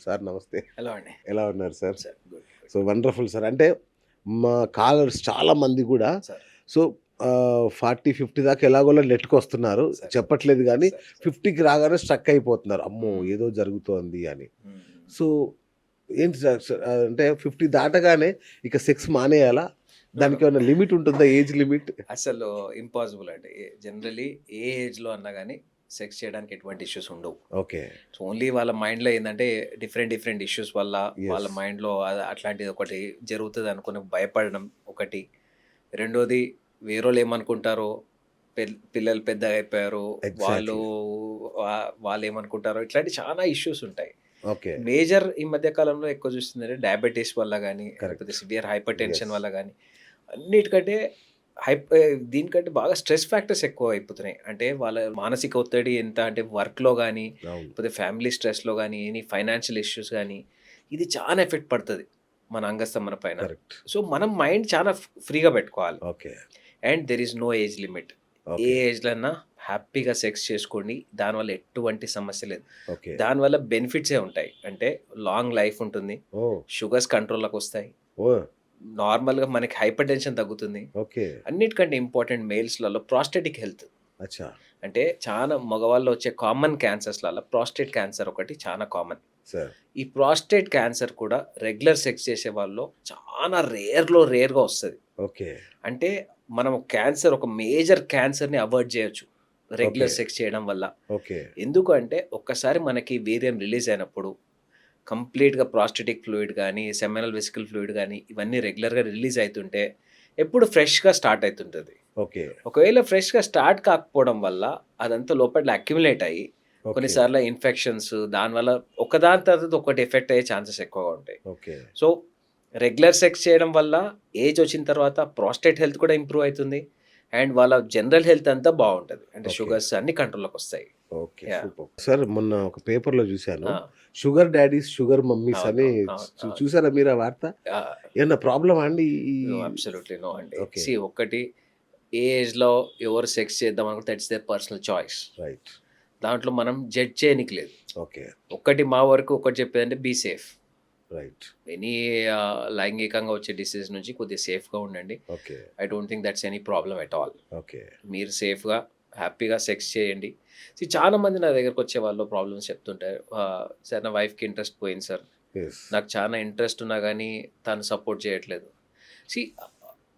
Sir నమస్తే. Hello అండి. ఎలా ఉన్నారు sir? Sir good. Good. So, wonderful sir. అంటే మా కాలర్స్ చాలా మంది గూడా సార్. సో, 40, 50 దాకా ఎలాగోలా నెట్టుకొస్తున్నారు. సార్. చెప్పట్లేదు గానీ, సార్. సార్. 50కి రాగానే స్ట్రక్ అయిపోతున్నారు. అమ్మో! హ్మ్. ఏదో జరుగుతోంది అని. హ్మ్. సో, ఏంటి సార్ అంటే 50 దాటగానే ఇక సెక్స్ మానేయాలా? నో. నో. దానికేమన్నా లిమిట్ ఉంటుందా? Age limit? అసలు ఇంపాసిబుల్ అండి. జనరల్లీ ఏ ఏజ్‌లో అన్నా గాని సెక్స్ చేయడానికి ఎటువంటి ఇష్యూస్ ఉండవు. ఓకే. సో, ఓన్లీ వాళ్ళ మైండ్‌లో ఏందంటే డిఫరెంట్ డిఫరెంట్ ఇష్యూస్ వల్ల వాళ్ళ యెస్. మైండ్‌లో అట్లాంటిది ఒకటి జరుగుతది అనుకుని భయపడడం ఒకటి. రెండోది వేరోళ్ళు ఏమనుకుంటారో, పిల్లలు పెద్దగా అయిపోయారు. వాళ్ళు ఎగ్జాక్ట్‌లీ. వాళ్ళేమనుకుంటారో ఇట్లాంటి చాలా ఇష్యూస్ ఉంటాయి. ఓకే. మేజర్ ఈ మధ్య కాలంలో ఎక్కువ చూస్తుందంటే డయాబెటిస్ వల్ల గానీ, లేకపోతే correct. Severe hyper tension yes. వల్ల గానీ, అన్నిటికంటే దీనికంటే బాగా స్ట్రెస్ ఫ్యాక్టర్స్ ఎక్కువైపోతున్నాయి. అంటే వాళ్ళ మానసిక ఒత్తిడి ఎంత అంటే వర్క్‌లో గానీ, అవును. లేకపోతే ఫ్యామిలీ స్ట్రెస్‌లో గానీ, ఎనీ ఫైనాన్షియల్ ఇష్యూస్ గానీ, ఇది చాలా ఎఫెక్ట్ పడతది మన అంగస్తంభన పైన. కరెక్ట్. సో, మనం మైండ్ చాలా ఫ్రీగా పెట్టుకోవాలి. Okay. And there is no age limit. ఏ ఓకే. ఏజ్‌లో అన్నా హ్యాపీగా సెక్స్ చేసుకోండి. దానివల్ల ఎటువంటి సమస్య లేదు. ఓకే. దానివల్ల బెనిఫిట్సే ఉంటాయి. అంటే లాంగ్ లైఫ్ ఉంటుంది. ఓహ్! షుగర్స్ కంట్రోల్‌లోకొస్తాయి. ఓహ్! నార్మల్‌గా మనకి హైపర్ టెన్షన్ తగ్గుతుంది. ఓకే. అన్నిటికంటే ఇంపార్టెంట్ మేల్స్‌లలో ప్రాస్టెటిక్ హెల్త్. అచ్చా! అంటే చాలా మగవాళ్ళలో వచ్చే కామన్ క్యాన్సర్స్‌లలో ప్రాస్టేట్ క్యాన్సర్ ఒకటి చాలా కామన్. సార్. ఈ ప్రాస్టేట్ క్యాన్సర్ కూడా రెగ్యులర్ సెక్స్ చేసే వాళ్ళలో చాలా రేర్‌గా వస్తది. ఓకే. అంటే మనం ఒక మేజర్ క్యాన్సర్‌ని అవాయిడ్ చేయొచ్చు. ఓకే. రెగ్యులర్ సెక్స్ చేయడం వల్ల. ఓకే. ఎందుకంటే ఒక్కసారి మనకి వీర్యం రిలీజ్ అయినప్పుడు కంప్లీట్‌గా ప్రాస్టెటిక్ ఫ్లూయిడ్ గానీ, సెమినల్ వెసికల్ ఫ్లూయిడ్ గానీ ఇవన్నీ రెగ్యులర్‌గా రిలీజ్ అయితుంటే ఎప్పుడు ఫ్రెష్‌గా స్టార్ట్ అయితుంటది. ఓకే. ఒకవేళ ఫ్రెష్‌గా స్టార్ట్ కాకపోవడం వల్ల అదంతా లోపల అక్యుములేట్ అయ్యి ఓకే. కొన్నిసార్లు ఇన్ఫెక్షన్స్ దానివల్ల ఒకదాని తర్వాత ఒకటి ఎఫెక్ట్ అయ్యే ఛాన్సెస్ ఎక్కువగా ఉంటాయి. ఓకే. సో, రెగ్యులర్ సెక్స్ చేయడం వల్ల ఏజ్ వచ్చిన తర్వాత ప్రాస్టేట్ హెల్త్ కూడా ఇంప్రూవ్ అయితుంది. అండ్ వాళ్ళ జనరల్ హెల్త్ అంతా బావుంటది. అంటే ఓకే. షుగర్స్ అన్నీ కంట్రోల్‌లోకొస్తాయి. ఓకే. యాహ్! సూపర్. సార్ మొన్న ఒక పేపర్‌లో చూసాను. ఆ! షుగర్ డాడీస్, షుగర్ మమ్మీస్ అవును. అని అవును. అవును. చూసారా మీరు ఆ వార్త? ఆ! ఏమన్నా ప్రాబ్లమా అండి? ఈ నో. అబ్సల్యూట్‌లీ నో అండి. ఓకే. ఒకటి ఏ ఏజ్‌లో ఎవరు సెక్స్ చేద్దాం అనుకుంటే that's there personal choice. Right. దాంట్లో మనం జడ్జ్ చేయనీకి లేదు. ఓకే. ఒక్కటి మా వరకు ఒకటి చెప్పేదంటే బీ సేఫ్. రైట్. ఎనీ లైంగికంగా వచ్చే డిసీజ్ నుంచి కొద్దిగా సేఫ్‌గా ఉండండి. Okay. I don't think that's any problem at all. Okay. మీరు సేఫ్‌గా, హ్యాపీగా సెక్స్ చేయండి. చాలామంది నా దగ్గరకొచ్చే వాళ్ళు ప్రాబ్లమ్స్ చెప్తుంటారు. సార్ నా వైఫ్‌కి ఇంట్రెస్ట్ పోయింది సార్. యెస్. నాకు చాలా ఇంట్రెస్ట్ ఉన్నా గానీ తను సపోర్ట్ చేయట్లేదు. సీ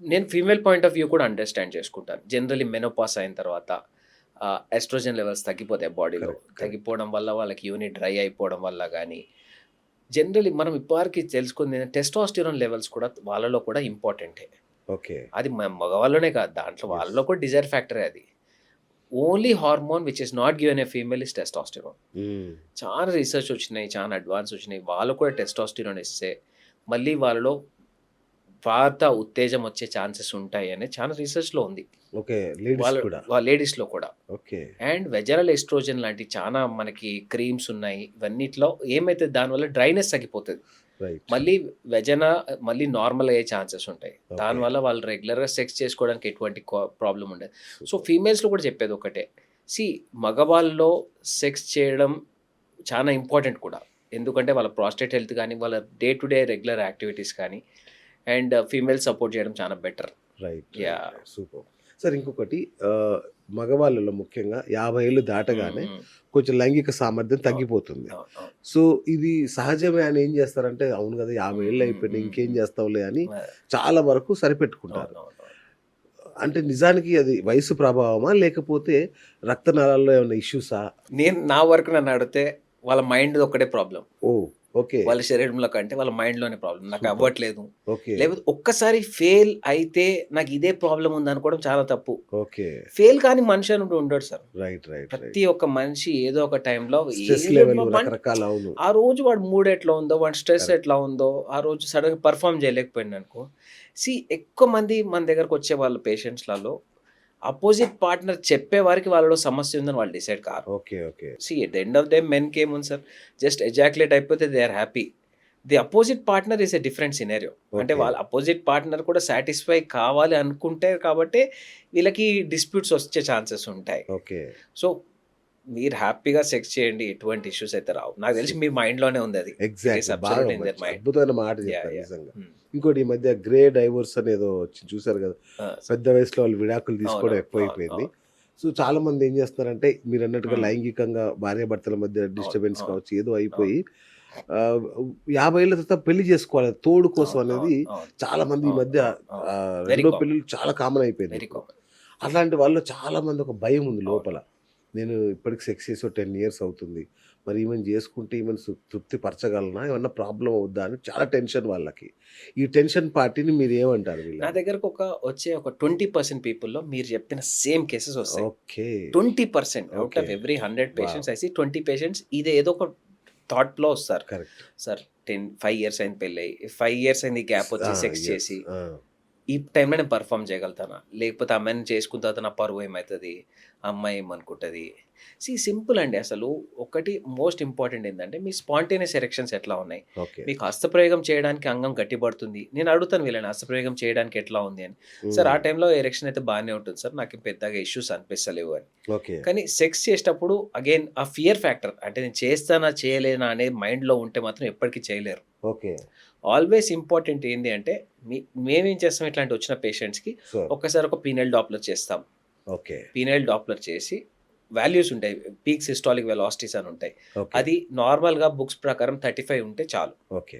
నేను ఫీమేల్ పాయింట్ ఆఫ్ వ్యూ కూడా అండర్‌స్టాండ్ చేసుకుంటాను. జనరల్లీ మెనోపాజ్ అయిన తర్వాత ఎస్ట్రోజన్ లెవెల్స్ తగ్గిపోతాయి బాడీలో. కరెక్ట్. కరెక్ట్. తగ్గిపోవడం వల్ల వాళ్ళకి యూనిట్ డ్రై అయిపోవడం వల్ల గానీ, జనరల్లీ మనం ఇప్పటివరకు తెలుసుకుంది టెస్టోస్టెరాన్ లెవెల్స్ కూడా వాళ్ళలో కూడా ఇంపార్టెంటే. ఓకే. అది మగవాళ్ళలోనే కాదు. దాంట్లో యెస్. వాళ్ళలో కూడా డిజైర్ ఫ్యాక్టరే అది. Only hormone which is not given a female is testosterone. హ్మ్. చాలా చాలా రిసర్చ్ వచ్చినాయి. చాలా అడ్వాన్స్ వచ్చినాయి. వాళ్ళు కూడా టెస్టోస్టెరాన్ ఇస్తే మళ్ళీ వాళ్ళలో ఉత్తేజం వచ్చే ఛాన్సెస్ ఉంటాయి అని చాలా రిసర్చ్‌లో ఉంది. ఓకే. లేడీస్ వాళ్ళ కూడా. లేడీస్‌లో కూడా. ఓకే. అండ్ వెజనల్ ఎస్ట్రోజన్ లాంటి చాలా మనకి క్రీమ్స్ ఉన్నాయి. ఇవన్నిట్లో ఏమైతే దానివల్ల డ్రైనెస్ తగ్గిపోతది. రైట్. మళ్ళీ మళ్ళీ నార్మల్ అయ్యే ఛాన్సెస్ ఉంటాయి. ఓకే. దానివల్ల వాళ్ళు రెగ్యులర్‌గా సెక్స్ చేసుకోవడానికి ఎటువంటి ప్రాబ్లమ్ ఉండదు. So, super. ఫీమేల్స్‌లో కూడా చెప్పేది ఒకటే. సీ మగవాళ్ళలో సెక్స్ చేయడం చాలా ఇంపార్టెంట్ కూడా. ఎందుకంటే వాళ్ళ ప్రాస్టేట్ హెల్త్ గానీ, వాళ్ళ day to day regular activities కానీ అండ్ ఫీమేల్ సపోర్ట్ చేయడం చాలా better. Right. Right. Yeah! Right. Super. Sir ఇంకొకటి మగవాళ్ళలో ముఖ్యంగా 50 ఏళ్ళు హ్మ్. దాటగానే హ్మ్. కొంచెం లైంగిక సామర్థ్యం అవును. తగ్గిపోతుంది. అవును. అవును. సో, ఇది సహజమే అని ఏం చేస్తారంటే, అవును గదా! 50 హ్మ్. ఏళ్ళు హ్మ్. అయిపోయినాయి హ్మ్. ఇంకేం హ్మ్. చేస్తాంలే అని మ చాలా వరకు సరిపెట్టుకుంటారు. అవునవునవును. అంటే నిజానికి అది వయసు ప్రభావమా? లేకపోతే రక్తనాళాల్లో ఏమన్నా ఇష్యూసా? నా వరకు నన్నడిగితే వాళ్ళ మైండ్‌ది ఒక్కటే ప్రాబ్లమ్. ఓహ్! ఓకే. వాళ్ళ శరీరంలో కంటే వాళ్ళ మైండ్‌లోనే ప్రాబ్లమ్. నాకు సూపర్. అవ్వట్లేదు. ఓకే. లేకపోతే ఒక్కసారి ఫెయిల్ అయితే నాకు ఇదే ప్రాబ్లమ్ ఉందనుకోవడం చాలా తప్పు. ఓకే. ఫెయిల్ కాని మనిషి అంటూ ఉండడు సార్. రైట్. రైట్. ప్రతి రైట్. ఒక్క మనిషి ఏదో ఒక టైంలో స్ట్రెస్ ఏదో లెవెల్ రకరకాల అవును. ఆ రోజు వాడి మూడ్ ఎట్లా ఉందో, వాడి స్ట్రెస్ కరెక్ట్. ఎట్లా ఉందో, ఆ రోజు సడెన్‌గా పెర్ఫార్మ్ చేయలేకపోయిండనుకో. ఎక్కువ మంది మన దగ్గరకొచ్చే వాళ్ళ పేషెంట్స్‌లలో అపోజిట్ పార్ట్నర్ చెప్పే వరకి వాళ్ళలో సమస్య ఉందని వాళ్ళు డిసైడ్ కారు. Okay. Okay. At the end of the day మెన్‌కేముంది సార్, జస్ట్ ఎజాక్యులేట్ అయిపోతే they are happy. The opposite partner is a different scenario. అంటే ఓకే. వాళ్ళ అపోజిట్ పార్ట్నర్ కూడా సాటిస్ఫై కావాలి అనుకుంటే కాబట్టే వీళ్ళకి డిస్ప్యూట్స్ వచ్చే ఛాన్సెస్ ఉంటాయి. ఓకే. సో, మీరు హ్యాపీగా సెక్స్ చేయండి. ఎటువంటి ఇష్యూస్ అయితే రావు. నాకు తెలిసి మీ మైండ్‌లోనే ఉంది అది. It is exactly. బాగా అబ్సల్యూట్‌లీ ఇన్ దేర్ మంచి మైండ్. అద్భుతమైన మాట యాహ్! చెప్పారు యాహ్! నిజంగా. హ్మ్. ఇంకోటి ఈ మధ్య గ్రే డైవోర్స్ అనేదో వచ్చింది చూసారు కదా! ఆ! పెద్ద వయసులో వాళ్ళు విడాకులు తీసుకోవడం అవునవును. అవును. ఎక్కువైపోయింది. అవును. సో, చాలామంది ఏం చేస్తున్నారంటే మీరన్నట్టుగా హ్మ్. లైంగికంగా భార్యాభర్తల మధ్య అవును. డిస్టర్బెన్స్ అవును. కావచ్చు ఏదో అవును. అయిపోయి 50 ఏళ్ల తర్వాత పెళ్లి చేసుకోవాలి. తోడు కోసం అవును. అనేది అవును. అవును. చాలామంది ఈ అవును. మధ్య అవును. అవును. వెరీ రెండో కామన్. పెళ్ళిళ్ళు చాలా కామన్ అయిపోయింది వెరీ ఇప్పుడు. కామన్. అలాంటి వాళ్ళలో చాలామంది ఒక భయం ఉంది లోపల. అవును. నేను ఇప్పటికి సెక్స్ చేసి ఓ 10 ఇయర్స్ అవుతుంది. మరి ఈమెను చేసుకుంటే ఈమెను తృప్తి పరచగలనా? ఏమన్నా ప్రాబ్లమ్ అవుద్దా? అని చాలా టెన్షన్ వాళ్ళకి. ఈ టెన్షన్ పార్టీని మీరేమంటారు నా వీళ్ళని? దగ్గరకు వచ్చే ఒక 20% పీపుల్‌లో మీరు చెప్పిన సేమ్ కేసెస్ వస్తాయి. Okay. 20% out okay. Of every 100 wow! Patients I see 20 patients ఇదేదో ఒక థాట్‌లో వస్తారు. కరెక్ట్. సార్ 5 ఇయర్స్ అయింది పెళ్లయ్యి. 5 ఇయర్స్ అయింది గ్యాప్ వచ్చి సెక్స్ యెస్. చేసి ఈ టైంలో నేను పెర్ఫార్మ్ చేయగలుగుతానా? లేకపోతే ఆ అమ్మాయిని చేసుకున్న తర్వాత నా పరువు ఏమైతది? ఆ అమ్మాయి ఏమనుకుంటది? సింపుల్ అండి అసలు. ఒకటి మోస్ట్ ఇంపార్టెంట్ ఏందంటే మీ స్పాంటేనియస్ ఎరెక్షన్స్ ఎట్లా ఉన్నాయి? ఓకే. మీకు హస్తప్రయోగం చేయడానికి అంగం గట్టిపడుతుంది. నేను అడుగుతాను వీళ్ళని హస్తప్రయోగం చేయడానికి ఎట్లా ఉంది అని. సార్ ఆ హ్మ్. టైంలో ఎరెక్షన్ అయితే బానే ఉంటుంది సార్. నాకేం పెద్దగా ఇష్యూస్ అనిపిస్తలేవు అని. ఓకే. కానీ సెక్స్ చేసేటప్పుడు అగైన్ ఆ ఫియర్ ఫ్యాక్టర్ అంటే నేను చేస్తానా? చేయలేనా? అనే మైండ్‌లో ఉంటే మాత్రం ఎప్పటికి చేయలేరు. ఓకే. ఆల్వేస్ ఇంపార్టెంట్ ఏంది అంటే మేమేం చేస్తాం ఇట్లాంటి వచ్చిన పేషెంట్స్‌కి షూర్. ఒక్కసారి ఒక పీనల్ డాప్లర్ చేస్తాం. ఓకే. పీనల్ డాప్లర్ చేసి వాల్యూస్ ఉంటాయి. పీక్ సిస్టాలిక్ వెలాసిటీస్ అని ఉంటాయి. ఓకే. అది నార్మల్‌గా బుక్స్ ప్రకారం 35 ఉంటే చాలు. ఓకే.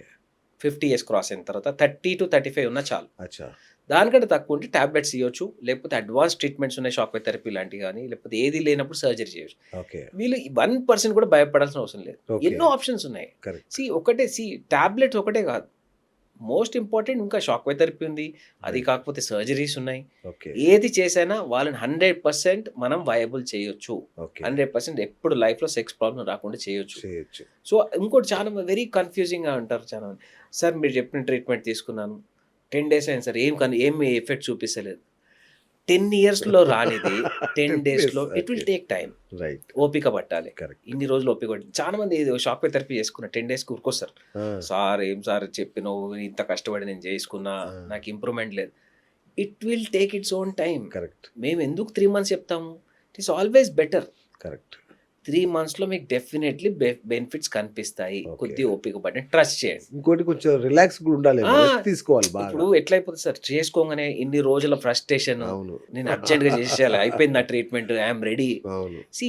50 ఇయర్స్ క్రాస్ అయిన తర్వాత 30-35 ఉన్నా చాలు. అచ్చా! దానికంటే తక్కువ ఉంటే టాబ్లెట్స్ ఇయ్యొచ్చు. లేకపోతే అడ్వాన్స్ ట్రీట్మెంట్స్ ఉన్నాయి షాక్ వేవ్ థెరపీ లాంటివి గాని, లేకపోతే ఏది లేనప్పుడు సర్జరీ చేయొచ్చు. ఓకే. వీళ్ళు 1% కూడా భయపడాల్సిన అవసరం లేదు. ఓకే. ఎన్నో ఆప్షన్స్ ఉన్నాయి. కరెక్ట్. ఒకటే టాబ్లెట్స్ ఒకటే కాదు. మోస్ట్ ఇంపార్టెంట్ ఇంకా షాక్ వేవ్ థెరపీ ఉంది. అది రైట్. కాకపోతే సర్జరీస్ ఉన్నాయి. ఓకే. ఏది చేసైనా వాళ్ళని 100% మనం వయబుల్ చేయొచ్చు. ఓకే. 100% ఎప్పుడు లైఫ్‌లో సెక్స్ ప్రాబ్లమ్ రాకుండా చేయొచ్చు. చేయొచ్చు. సో, ఇంకోటి చాలా వెరీ కన్‌ఫ్యూజింగ్‌గా అంటారు చాలామంది. సార్ మీరు చెప్పిన ట్రీట్మెంట్ తీసుకున్నాను. 10 డేస్ అయింది సార్. ఏమి ఎఫెక్ట్ చూపిస్తలేదు. 10 ఇయర్స్‌లో రానిది 10 డేస్‌లో it okay. Will take time. Right. ఓపిక పట్టాలి. కరెక్ట్. ఇన్ని రోజులు ఓపిక పట్టి చాలా మంది షాక్ వేవ్ థెరపీ చేసుకున్న 10 డేస్‌కి ఉరుకొస్తారు. ఆ! సార్ ఏం సార్ చెప్పినవు ఇంత కష్టపడి నేను చేసుకున్నా. ఆ! నాకు ఇంప్రూవ్‌మెంట్ లేదు. It will take its own time. Correct. మేము ఎందుకు 3 మంత్స్ చెప్తాము? It is always better. Correct. 3 మంత్స్‌లో మీకు డెఫినైట్‌లీ బెనిఫిట్స్ కనిపిస్తాయి. ఓకే. కొద్దిగా ఓపిక పట్టండి. ట్రస్ట్ చేయండి. ఇంకోటి కొంచెం రిలాక్స్ కూడా ఉండాలేమో. ఆ! రెస్ట్ తీసుకోవాలి బాగా. ఇప్పుడు ఎట్లయిపోతది సార్ చేసుకోంగానే ఇన్ని రోజుల ఫ్రస్ట్రేషన్ అవును. నేను అర్జెంట్‌గా చేసేయాలి. అయిపోయింది నా ట్రీట్మెంట్. I am ready. అవును. సీ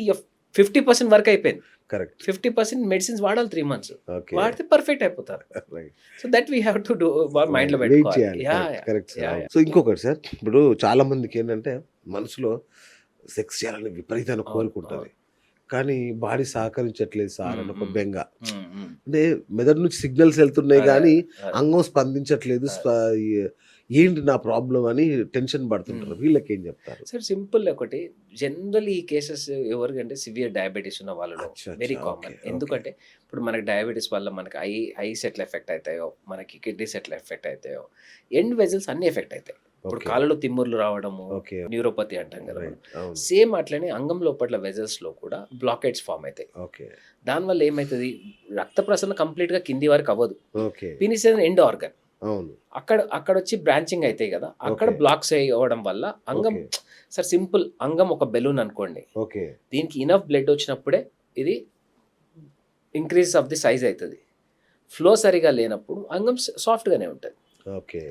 50% వర్క్ అయిపోయింది. కరెక్ట్. 50% మెడిసిన్స్ వాడాలి 3 మంత్స్. ఓకే. వాడితే పర్ఫెక్ట్ అయిపోతారు. Right. So that we have to do మైండ్‌లో వెయిట్ పెట్టుకోవాలి. చేయాలి. కరెక్ట్. Correct sir. యాహ్! అవును. సో, ఇంకొకటి సార్ ఇప్పుడు చాలా మందికేంటంటే మనసులో సెక్స్ చేయాలని విపరీతమైన అవును. కోరికుంటది. కానీ బాడీ సహకరించట్లేదు సార్ అని ఒక హ్మ్. బెంగ. హ్మ్. హ్మ్. అంటే మెదడు నుంచి సిగ్నల్స్ వెళ్తున్నాయి అదే. గానీ అదే. అంగం స్పందించట్లేదు. అదే. ఏంటి నా ప్రాబ్లమ్ అని టెన్షన్ పడుతుంటారు. హ్మ్. వీళ్ళకేం చెప్తారు? సార్ సింపుల్ ఒకటి జనరల్లీ ఈ కేసెస్ ఎవరికంటే సివియర్ డయాబెటిస్ ఉన్న వాళ్ళలో అచ్చా! వెరీ అచ్చా! ఓకే. కామన్. ఓకే. ఎందుకంటే ఇప్పుడు మనకి డయాబెటిస్ వల్ల మనకి ఐస్ ఎట్లా ఎఫెక్ట్ అవుతాయో, మనకి కిడ్నీస్ ఎట్లా ఎఫెక్ట్ అవుతాయో, ఎండ్ వెజల్స్ అన్నీ ఎఫెక్ట్ అవుతాయి. ఇప్పుడు ఓకే. కాళ్ళలో తిమ్ముర్లు రావడము, ఓకే. న్యూరోపతి అంటాం కదా మనం. రైట్. అవును. సేమ్ అట్లనే అంగం లోపట్ల వెజల్స్‌లో కూడా బ్లాకేడ్స్ ఫార్మ్ అయితాయి. ఓకే. దానివల్ల ఏమైతది రక్త ప్రసరణ కంప్లీట్‌గా కింది వరకు అవ్వదు. ఓకే. పీనిస్ అనేది ఎండ్ ఆర్గన్. అవును. అక్కడొచ్చి బ్రాంచింగ్ అయితాయి గదా! అక్కడ ఓకే. బ్లాక్స్ అవ్వడం వల్ల అంగం ఓకే. సార్ సింపుల్ అంగం ఒక బెలూన్ అనుకోండి. ఓకే. దీనికి ఇనఫ్ బ్లడ్ వచ్చినప్పుడే ఇది ఇంక్రీజ్ ఆఫ్ ది సైజ్ అయితది. ఫ్లో సరిగ్గా లేనప్పుడు అంగం సాఫ్ట్‌గానే ఉంటది. ఓకే.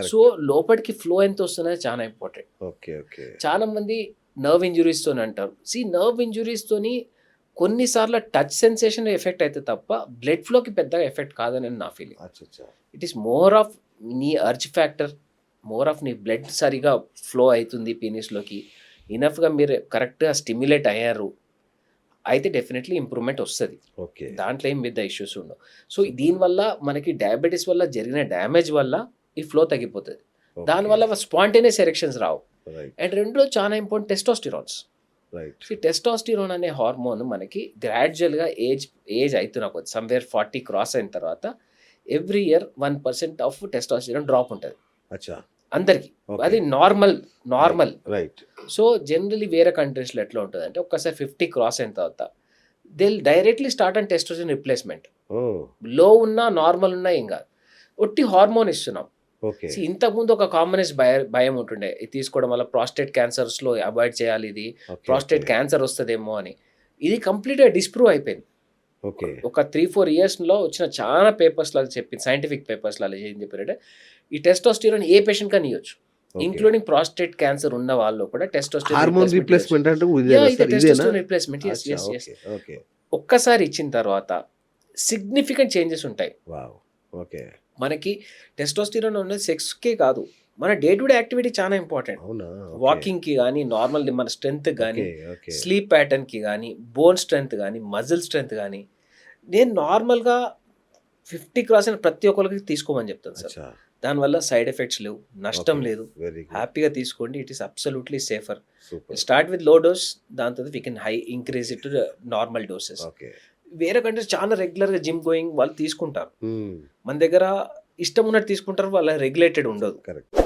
So, correct. లోపటికి ఫ్లో ఎంత వస్తుందనేది చాలా ఇంపార్టెంట్. ఓకే. ఓకే. చాలా మంది నర్వ్ ఇంజ్యూరీస్‌తోని అంటారు. నర్వ్ ఇంజ్యూరీస్‌తోని కొన్ని సార్లు టచ్ సెన్సేషన్ ఎఫెక్ట్ అయితది తప్ప బ్లడ్ ఫ్లోకి పెద్దగా ఎఫెక్ట్ కాదని నా ఫీలింగ్. అచ్చచ్చా! It is more of the urge factor, more of the blood సరిగా ఫ్లో అయితుంది పీనిస్‌లోకి. ఇనఫ్‌గా మీరు కరెక్ట్‌గా స్టిమ్యులేట్ అయ్యారు. అయితే డెఫినెట్‌లీ ఇంప్రూవ్‌మెంట్ వస్తది. ఓకే. దాంట్లో ఏం పెద్ద ఇష్యూస్ ఉండవు. So, super. దీనివల్ల మనకి డయాబెటిస్ వల్ల జరిగిన డ్యామేజ్ వల్ల ఈ ఫ్లో తగ్గిపోతది. ఓకే. దానివల్ల spontaneous erections Rao. Right. And రెండోది చాలా ఇంపార్టెంట్ టెస్టోస్టిరాన్స్. రైట్. టెస్టోస్టిరోన్ అనే హార్మోన్ మనకి గ్రాడ్యుయల్‌గా ఏజ్ అయితున్న కొద్దీ సమ్‌వేర్ 40 క్రాస్ అయిన తర్వాత every year 1% of testosterone drop ఉంటది. అచ్చా! అందరికి. ఓకే. అది నార్మల్. రైట్. సో, జనరల్లీ వేరే కంట్రీస్‌లో ఎట్లా ఉంటదంటే ఒక్కసారి 50 క్రాస్ అయిన తర్వాత directly start on testosterone replacement. Oh! Low ఉన్నా, నార్మల్ ఉన్నా ఏం గాదు. ఒట్టి హార్మోన్ ఇస్తున్నాం. ఓకే. ఇంతకుముందు ఒక కామనెస్ట్ భయం ఉంటుండే. ఇది తీసుకోవడం వల్ల ప్రాస్టేట్ క్యాన్సర్స్‌లో అవాయిడ్ చేయాలి ఇది. ఓకే. Prostate okay. క్యాన్సర్ వస్తదేమో అని. ఇది కంప్లీట్గా డిస్ప్రూవ్ అయిపోయింది. ఓకే. ఒక 3-4 ఇయర్స్లో వచ్చిన చాలా పేపర్స్లో చెప్పింది, సైంటిఫిక్ పేపర్స్లో ఏం చెప్పారంటే ఈ టెస్టోస్టిరాన్ ఏ పేషెంట్ కానీ ఇవ్వచ్చు, ఓకే. ఇంక్లూడింగ్ ప్రాస్టేట్ క్యాన్సర్ ఉన్న వాళ్ళు కూడా హార్మోన్ రిప్లేస్మెంట్ అంటే ఇదేనా సార్? ఇదేనా? Testosterone replacement. ఎస్ అచ్చా, ఎస్ ఎస్. ఓకే. ఓకే. ఒక్కసారి ఇచ్చిన తర్వాత సిగ్నిఫికెంట్ చేంజెస్ ఉంటాయి. వావ్! ఓకే. మనకి టెస్టోస్టిరాన్ అనేది సెక్స్కే కాదు, మన డే టు డే యాక్టివిటీ చాలా ఇంపార్టెంట్. అవునా? ఓకే. వాకింగ్కి కానీ, నార్మల్ మన స్ట్రెంగ్త్ కానీ, ఓకే. ఓకే. స్లీప్ ప్యాటర్న్కి కానీ, బోన్ స్ట్రెంగ్త్ కానీ, మజిల్ స్ట్రెంగ్త్ కానీ, నేను నార్మల్గా 50 క్రాస్ అయిన ప్రతి ఒక్కరికి తీసుకోమని చెప్తాను సార్. అచ్చా. దానివల్ల సైడ్ ఎఫెక్ట్స్ లేవు, నష్టం ఓకే. లేదు, వెరీ గుడ్. హ్యాపీగా తీసుకోండి. It is absolutely safer. Super. Start with low dose, దాని తర్వాత we can high increase it to normal doses. Okay. వేరే కంట్రీస్ చాలా రెగ్యులర్గా జిమ్ గోయింగ్ వాళ్ళు తీసుకుంటారు, హ్మ్. మన దగ్గర ఇష్టం ఉన్నట్టు తీసుకుంటారు, వాళ్ళ రెగ్యులేటెడ్ ఉండదు. కరెక్ట్.